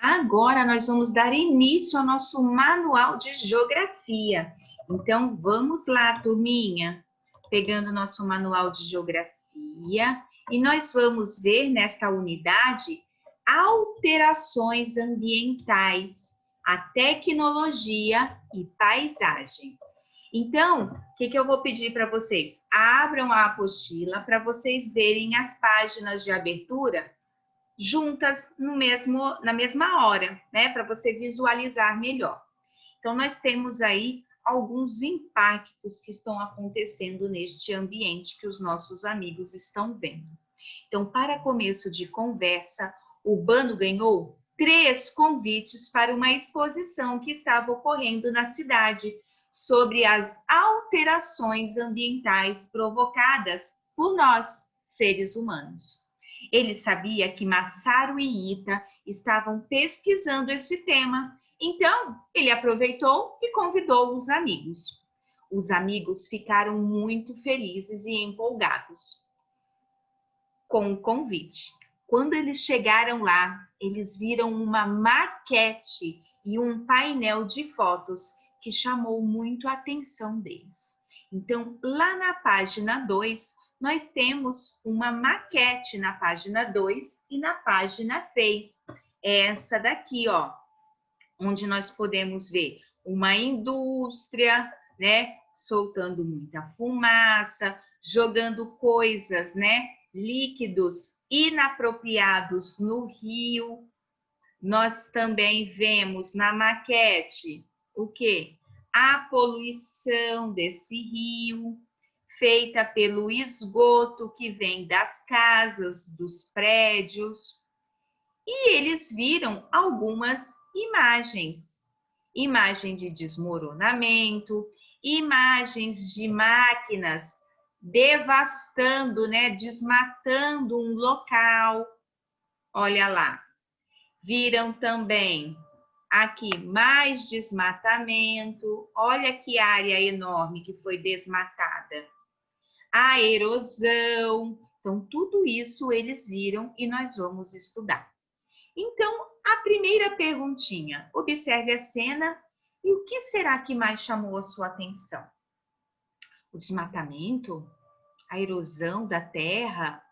Agora nós vamos dar início ao nosso manual de geografia. Então, vamos lá, turminha, pegando nosso manual de geografia, e nós vamos ver nesta unidade alterações ambientais, a tecnologia e paisagem. Então, o que eu vou pedir para vocês? Abram a apostila para vocês verem as páginas de abertura juntas na mesma hora, né? Para você visualizar melhor. Então, nós temos aí alguns impactos que estão acontecendo neste ambiente que os nossos amigos estão vendo. Então, para começo de conversa, o Bano ganhou 3 convites para uma exposição que estava ocorrendo na cidade sobre as alterações ambientais provocadas por nós, seres humanos. Ele sabia que Masaru e Ita estavam pesquisando esse tema, então ele aproveitou e convidou os amigos. Os amigos ficaram muito felizes e empolgados com o convite. Quando eles chegaram lá, eles viram uma maquete e um painel de fotos que chamou muito a atenção deles. Então, lá na página 2, nós temos uma maquete na página 2 e na página 3. Essa daqui, ó, onde nós podemos ver uma indústria, né, soltando muita fumaça, jogando coisas, né, líquidos inapropriados no rio. Nós também vemos na maquete o quê? A poluição desse rio, feita pelo esgoto que vem das casas, dos prédios. E eles viram algumas imagens. Imagem de desmoronamento, imagens de máquinas devastando, né, desmatando um local. Olha lá. Viram também aqui mais desmatamento. Olha que área enorme que foi desmatada. A erosão. Então, tudo isso eles viram e nós vamos estudar. Então, a primeira perguntinha. Observe a cena e o que será que mais chamou a sua atenção? O desmatamento? A erosão da terra?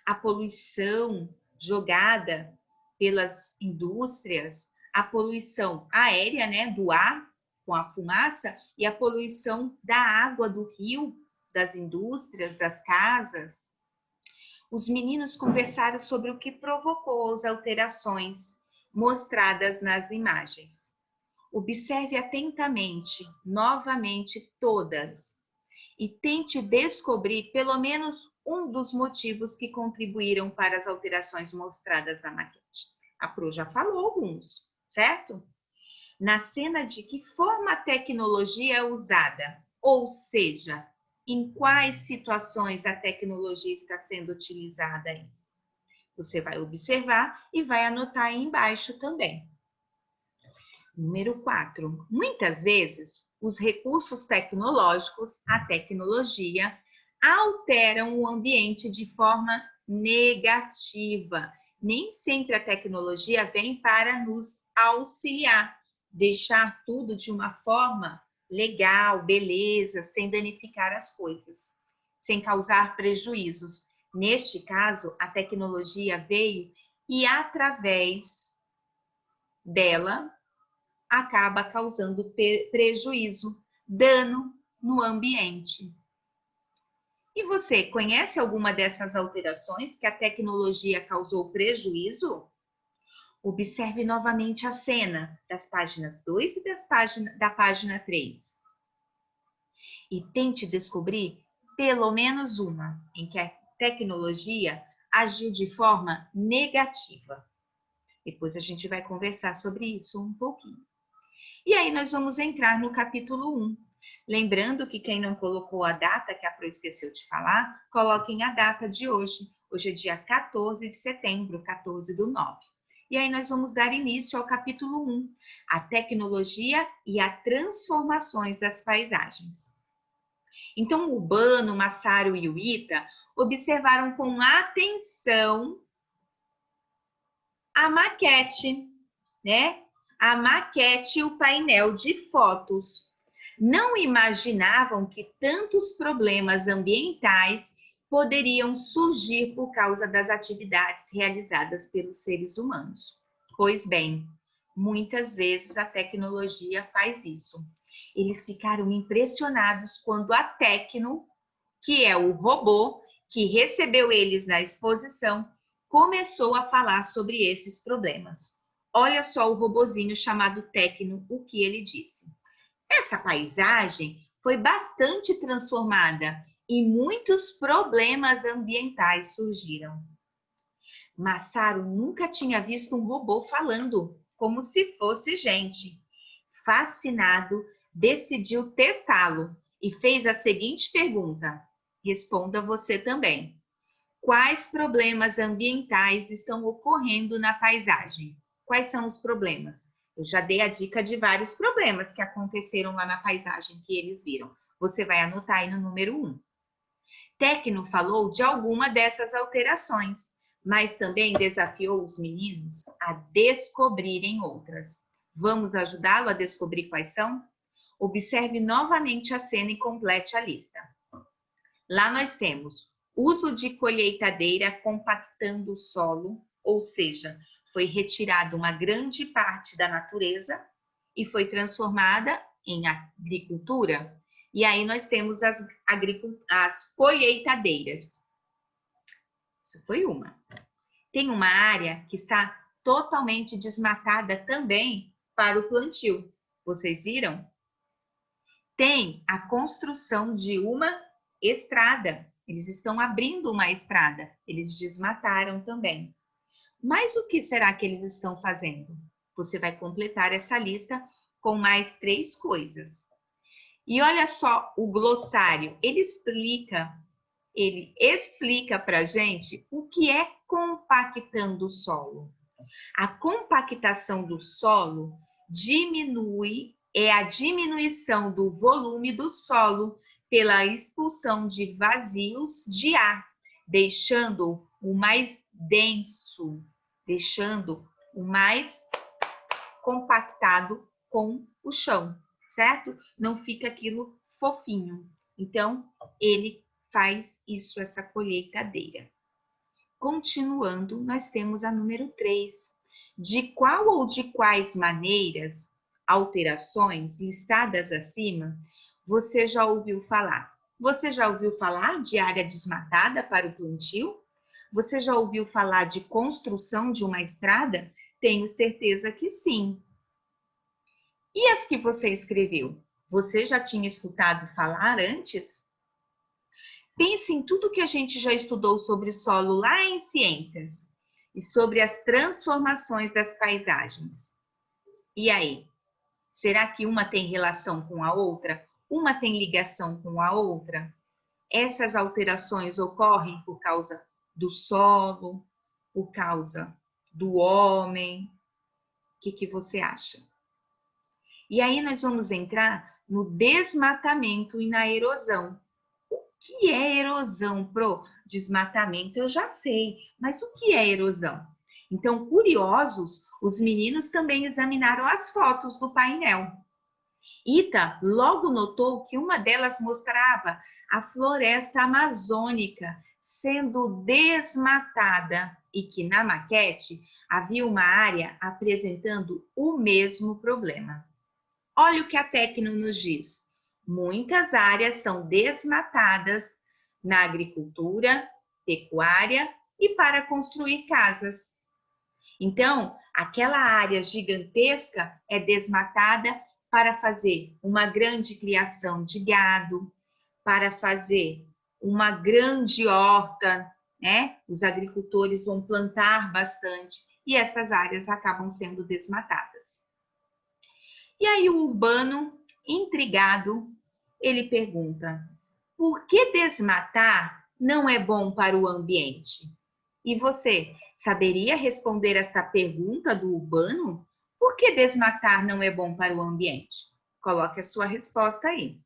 A poluição jogada pelas indústrias? A poluição aérea, né, do ar com a fumaça e a poluição da água do rio, das indústrias, das casas? Os meninos conversaram sobre o que provocou as alterações mostradas nas imagens. Observe atentamente, novamente, todas e tente descobrir pelo menos um dos motivos que contribuíram para as alterações mostradas na maquete. A Pro já falou alguns, certo? Na cena de que forma a tecnologia é usada, ou seja, em quais situações a tecnologia está sendo utilizada aí. Você vai observar e vai anotar aí embaixo também. Número 4. Muitas vezes, os recursos tecnológicos, a tecnologia, alteram o ambiente de forma negativa. Nem sempre a tecnologia vem para nos auxiliar, deixar tudo de uma forma legal, beleza, sem danificar as coisas, sem causar prejuízos. Neste caso, a tecnologia veio e, através dela, acaba causando prejuízo, dano no ambiente. E você conhece alguma dessas alterações que a tecnologia causou prejuízo? Observe novamente a cena das páginas 2 e da página 3. E tente descobrir pelo menos uma em que a tecnologia agiu de forma negativa. Depois a gente vai conversar sobre isso um pouquinho. E aí nós vamos entrar no capítulo 1. Lembrando que quem não colocou a data, que a Pro esqueceu de falar, coloquem a data de hoje. Hoje é dia 14 de setembro, 14/9. E aí nós vamos dar início ao capítulo 1, a tecnologia e as transformações das paisagens. Então, o Bano, o Masaru e o Ita observaram com atenção a maquete, né? A maquete, o painel de fotos. Não imaginavam que tantos problemas ambientais poderiam surgir por causa das atividades realizadas pelos seres humanos. Pois bem, muitas vezes a tecnologia faz isso. Eles ficaram impressionados quando a Tecno, que é o robô que recebeu eles na exposição, começou a falar sobre esses problemas. Olha só o robozinho chamado Tecno, o que ele disse. Essa paisagem foi bastante transformada e muitos problemas ambientais surgiram. Masaru nunca tinha visto um robô falando, como se fosse gente. Fascinado, decidiu testá-lo e fez a seguinte pergunta. Responda você também. Quais problemas ambientais estão ocorrendo na paisagem? Quais são os problemas? Eu já dei a dica de vários problemas que aconteceram lá na paisagem que eles viram. Você vai anotar aí no número 1. Tecno falou de alguma dessas alterações, mas também desafiou os meninos a descobrirem outras. Vamos ajudá-lo a descobrir quais são? Observe novamente a cena e complete a lista. Lá nós temos uso de colheitadeira compactando o solo, ou seja, foi retirada uma grande parte da natureza e foi transformada em agricultura. E aí nós temos as colheitadeiras. Essa foi uma. Tem uma área que está totalmente desmatada também para o plantio. Vocês viram? Tem a construção de uma estrada. Eles estão abrindo uma estrada. Eles desmataram também. Mas o que será que eles estão fazendo? Você vai completar essa lista com mais 3 coisas. E olha só o glossário. Ele explica para a gente o que é compactando o solo. A compactação do solo é a diminuição do volume do solo pela expulsão de vazios de ar, deixando o mais denso, deixando o mais compactado com o chão, certo? Não fica aquilo fofinho. Então, ele faz isso, essa colheitadeira. Continuando, nós temos a número 3. De qual ou de quais maneiras, alterações listadas acima, você já ouviu falar? Você já ouviu falar de área desmatada para o plantio? Você já ouviu falar de construção de uma estrada? Tenho certeza que sim. E as que você escreveu? Você já tinha escutado falar antes? Pense em tudo que a gente já estudou sobre o solo lá em ciências e sobre as transformações das paisagens. E aí? Será que uma tem relação com a outra? Uma tem ligação com a outra? Essas alterações ocorrem por causa do solo, por causa do homem? O que você acha? E aí nós vamos entrar no desmatamento e na erosão. O que é erosão, Pro? Desmatamento eu já sei, mas o que é erosão? Então, curiosos, os meninos também examinaram as fotos do painel. Ita logo notou que uma delas mostrava a floresta amazônica sendo desmatada e que na maquete havia uma área apresentando o mesmo problema. Olha o que a Tecno nos diz. Muitas áreas são desmatadas na agricultura, pecuária e para construir casas. Então, aquela área gigantesca é desmatada para fazer uma grande criação de gado, para fazer uma grande horta, né? Os agricultores vão plantar bastante e essas áreas acabam sendo desmatadas. E aí o urbano, intrigado, ele pergunta: por que desmatar não é bom para o ambiente? E você saberia responder esta pergunta do urbano? Por que desmatar não é bom para o ambiente? Coloque a sua resposta aí.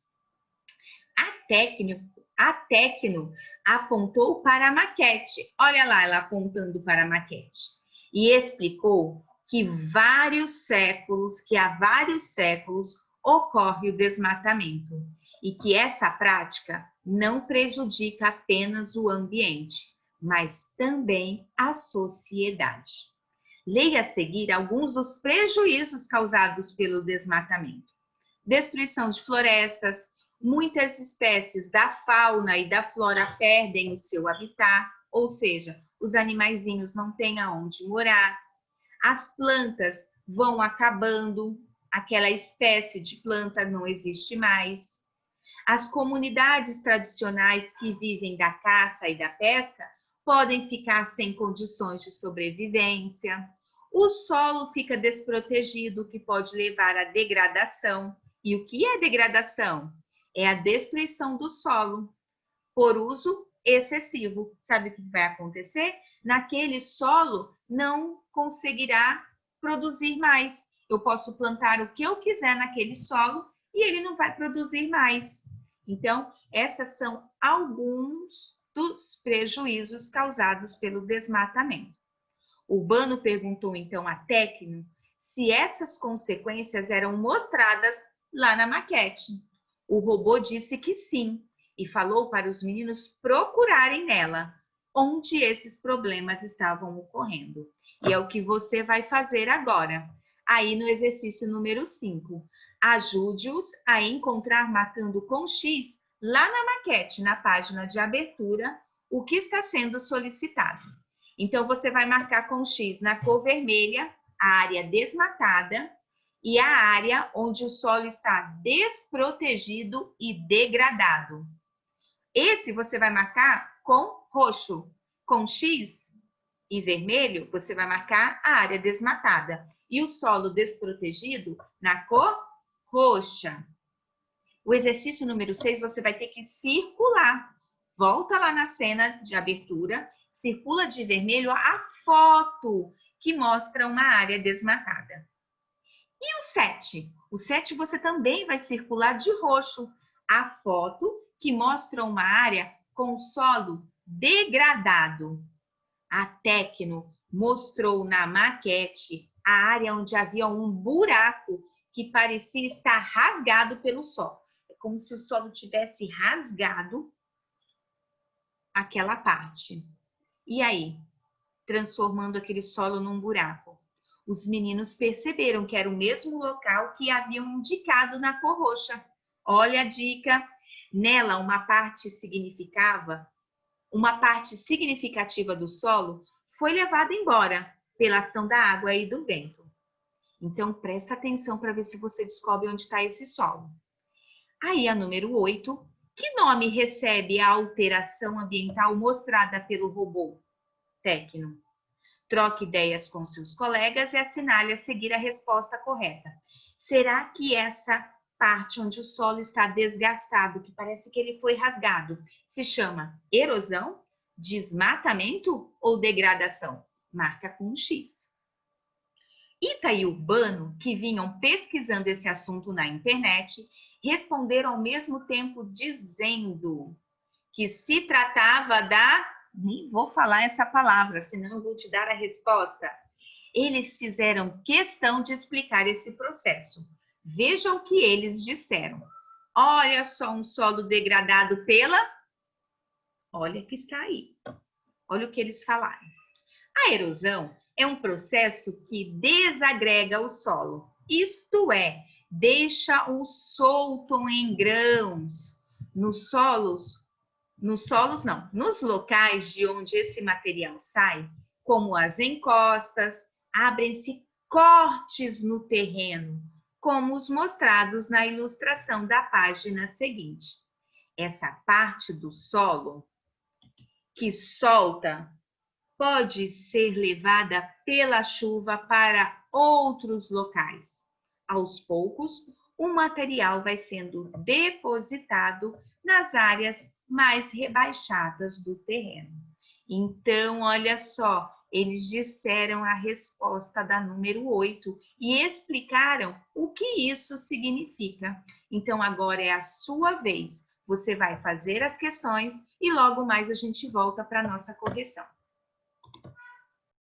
A Tecno apontou para a maquete. Olha lá, ela apontando para a maquete. e explicou que há vários séculos ocorre o desmatamento e que essa prática não prejudica apenas o ambiente, mas também a sociedade. Leia a seguir alguns dos prejuízos causados pelo desmatamento. Destruição de florestas, muitas espécies da fauna e da flora perdem o seu habitat, ou seja, os animaizinhos não têm aonde morar. As plantas vão acabando, aquela espécie de planta não existe mais. As comunidades tradicionais que vivem da caça e da pesca podem ficar sem condições de sobrevivência. O solo fica desprotegido, o que pode levar à degradação. E o que é degradação? É a destruição do solo por uso excessivo. Sabe o que vai acontecer? Naquele solo não conseguirá produzir mais. Eu posso plantar o que eu quiser naquele solo e ele não vai produzir mais. Então, esses são alguns dos prejuízos causados pelo desmatamento. Urbano perguntou então a Tecno se essas consequências eram mostradas lá na maquete. O robô disse que sim e falou para os meninos procurarem nela onde esses problemas estavam ocorrendo. E é o que você vai fazer agora, aí no exercício número 5. Ajude-os a encontrar matando com X lá na maquete, na página de abertura, o que está sendo solicitado. Então, você vai marcar com X na cor vermelha a área desmatada e a área onde o solo está desprotegido e degradado. Esse você vai marcar com roxo. Com X e vermelho, você vai marcar a área desmatada. E o solo desprotegido na cor roxa. O exercício número 6, você vai ter que circular. Volta lá na cena de abertura, circula de vermelho a foto que mostra uma área desmatada. E o 7? O 7 você também vai circular de roxo a foto que mostra uma área com solo degradado. A Tecno mostrou na maquete a área onde havia um buraco que parecia estar rasgado pelo solo. É como se o solo tivesse rasgado aquela parte. E aí? Transformando aquele solo num buraco. Os meninos perceberam que era o mesmo local que haviam indicado na cor roxa. Olha a dica. Nela, uma parte significativa do solo foi levada embora pela ação da água e do vento. Então, presta atenção para ver se você descobre onde está esse solo. Aí, a número 8. Que nome recebe a alteração ambiental mostrada pelo robô Tecno? Troque ideias com seus colegas e assinale a seguir a resposta correta. Será que essa parte onde o solo está desgastado, que parece que ele foi rasgado, se chama erosão, desmatamento ou degradação? Marca com um X. Ita e Urbano, que vinham pesquisando esse assunto na internet, responderam ao mesmo tempo dizendo que se tratava da... Nem vou falar essa palavra, senão eu vou te dar a resposta. Eles fizeram questão de explicar esse processo. Veja o que eles disseram. Olha só um solo degradado pela... Olha que está aí. Olha o que eles falaram. A erosão é um processo que desagrega o solo. Isto é, deixa-o solto em grãos. Nos locais de onde esse material sai, como as encostas, abrem-se cortes no terreno, como os mostrados na ilustração da página seguinte. Essa parte do solo que solta pode ser levada pela chuva para outros locais. Aos poucos, o material vai sendo depositado nas áreas mais rebaixadas do terreno. Então, olha só, eles disseram a resposta da número 8 e explicaram o que isso significa. Então, agora é a sua vez. Você vai fazer as questões e logo mais a gente volta para a nossa correção.